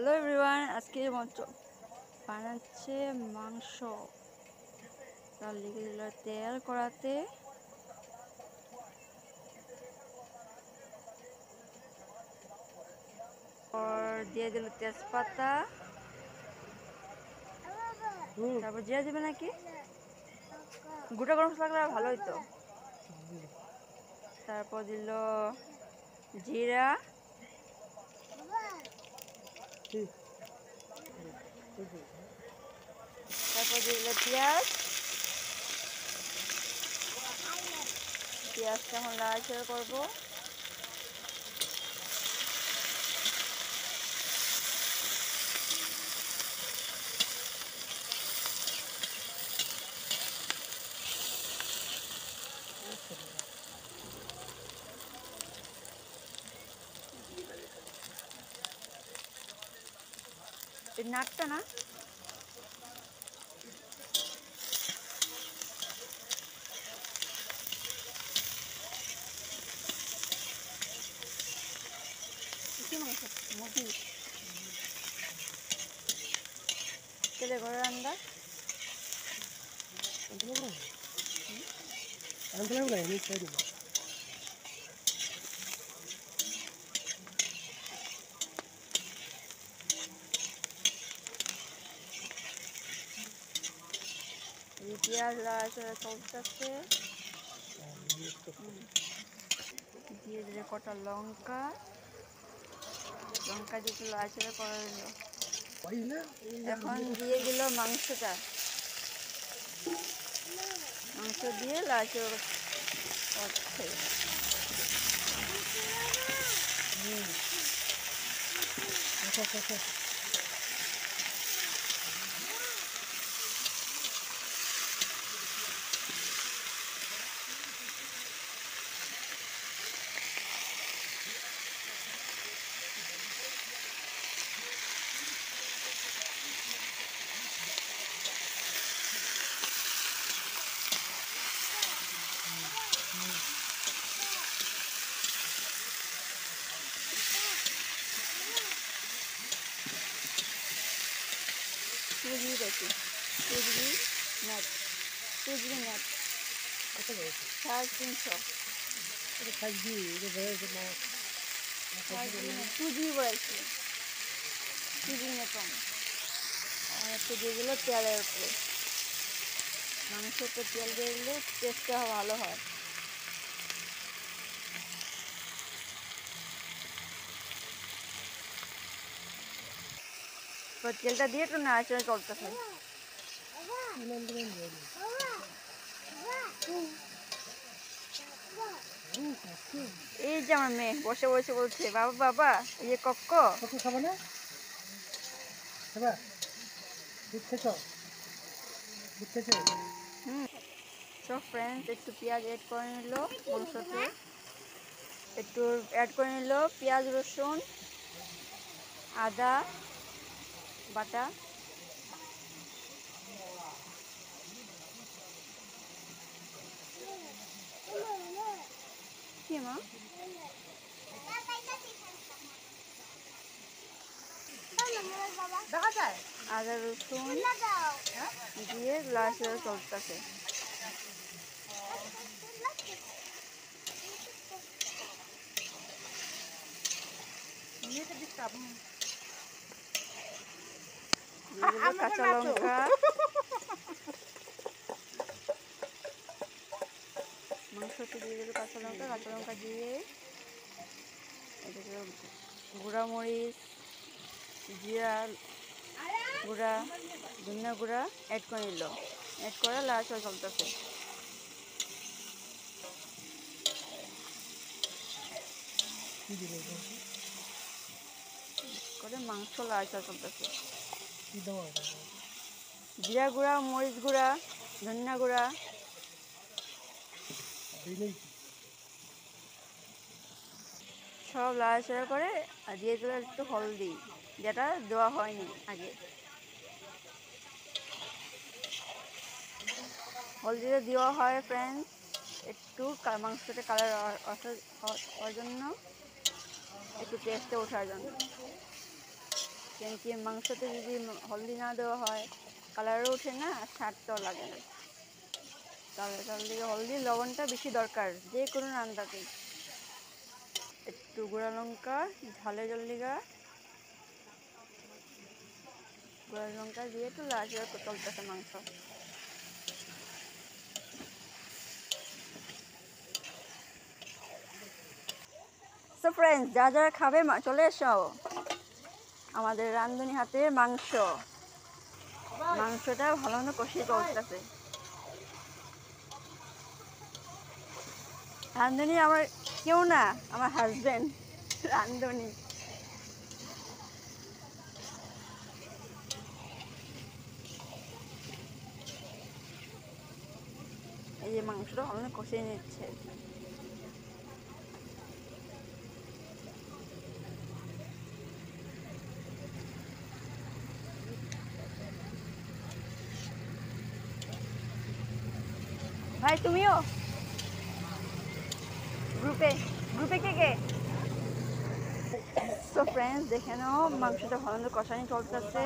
Hello everyone, আজকে মঞ্চ বানাচ্ছে মাংস। তার লেগে দিল তেল কড়াতে, দিয়ে দিল তেজপাতা, তারপর জিরা দিবে নাকি, গোটা গরম মশলা লাগলে ভালো হইতো। তারপর দিল জিরা, তারপর দিল পেঁয়াজ। পেঁয়াজটা এখন লাড়াচাড়া করবো। এই নাটটা না, মুরগি তেলে ঘরে রান্না। পেঁয়াজ লাড়াচাড়া চলতেছে, দিয়ে দিলে কটা লঙ্কা, লঙ্কা দিয়ে একটু লাড়াচাড়া করে দিল। এখন দিয়ে দিল মাংসটা, মাংস দিয়ে লাড়াচাড়া করছে। পুঁজি দেখি, পুঁজি নেট, পুঁজি নেট 350, পুঁজি বলছি, পুঁজি নেটন একটু দিয়ে দিল তেলের উপরে। মাংসতে তেল দিয়ে দিলে টেস্টটা ভালো হয়। তেলটা দিয়ে একটু নাড়াচাড়া চলতেছে। এই যে আমার মেয়ে বসে বসে বলছে, বাবা বাবা এই যে কক্ক খাবো না, তো ফ্রেন্ডস একটু পেঁয়াজ অ্যাড করে নিল মাংসতে, একটু অ্যাড করে নিল পেঁয়াজ রসুন আদা বাটা, কি মা আদা রসুন দিয়ে লাড়াচাড়া চলতেছে। কাঁচা লঙ্কা, মাংসতে দিয়ে দিল কাঁচা লঙ্কা, কাঁচা লঙ্কা দিয়ে এদিকে গুঁড়া মরিচ, জিরা গুঁড়া, ধনিয়া গুঁড়া অ্যাড করে নিল, অ্যাড করে লাড়াচাড়া চলতেছে। করে মাংস লাড়াচাড়া চলতেছে। জিরা গুঁড়া, মরিচ গুঁড়া, ধনিয়া গুঁড়া, সব লাড়াচাড়া করে আর দিয়ে দিল একটু হলদি, যেটা দেওয়া হয়নি আগে। হলদিটা দেওয়া হয় ফ্রেন্ডস একটু মাংসটা কালার হওয়ার জন্য, একটু টেস্টে ওঠার জন্য। কি মাংসতে যদি হলদি না দেওয়া হয় কালারও ওঠে না, আর স্বাদটাও লাগে না। তার দিকে হলদি লবণটা বেশি দরকার যে কোনো রান্নাতে। একটু গুঁড়া লঙ্কা, ঝালে জল্লিগা গুঁড়া লঙ্কা দিয়ে একটু লাড়াচাড়া চলতেছে মাংস। সো ফ্রেন্ডস, যারা যারা খাবে চলে এসো আমাদের রান্ধুনি হাতের মাংসটা ভালো মতো কষিয়ে চলতেছে। রান্ধুনি আমার কেউ না, আমার হাজবেন্ড রান্ধুনি। এই যে মাংসটা ভালো মতো কষিয়ে নিচ্ছে। ভাই তুমিও গ্রুপে গ্রুপে কে? সো ফ্রেন্ডস, দেখে নাও মাংসটা ভালো মতো কষানি চলতেছে।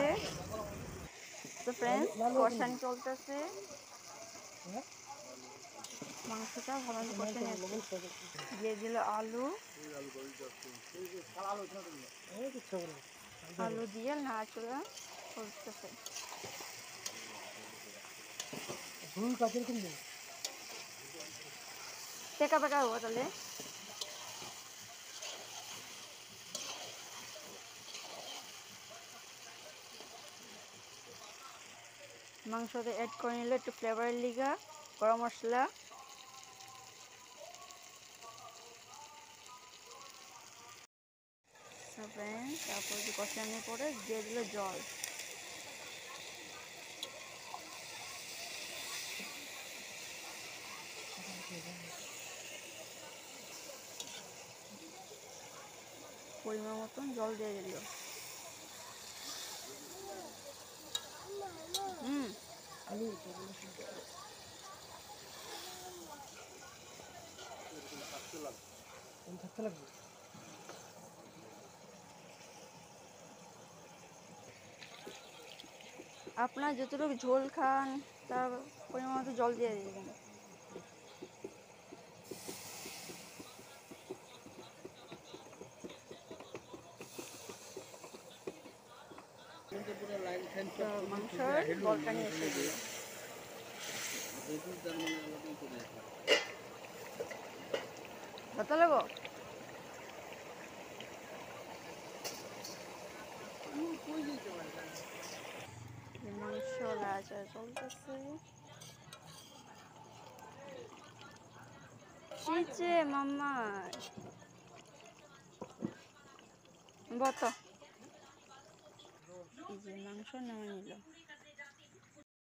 তো ফ্রেন্ডস, কষানি চলতেছে, মাংসটা ভালো মতো কষে নিচ্ছে। দিয়ে দিল আলু, আলু দিয়ে নাড়াচাড়া করতেছে। টেকা পেকা হবো তাহলে। মাংসতে অ্যাড করে নিলে একটু ফ্লেভারের লিগা গরম মশলা, তারপর কষানোর পরে দিয়ে দিল জল। পরিমাণ মতন জল দিয়ে দিল। আপনার যতটুকু ঝোল খান তার পরিমাণ মতো জল দিয়ে দিবেন। মাংসের জলটা নিয়ে এসে দিল। কত লাগবো? মাংস লাচা চলতেছে। চিচে মাম্মা বত, এই যে মাংস নামে নিল।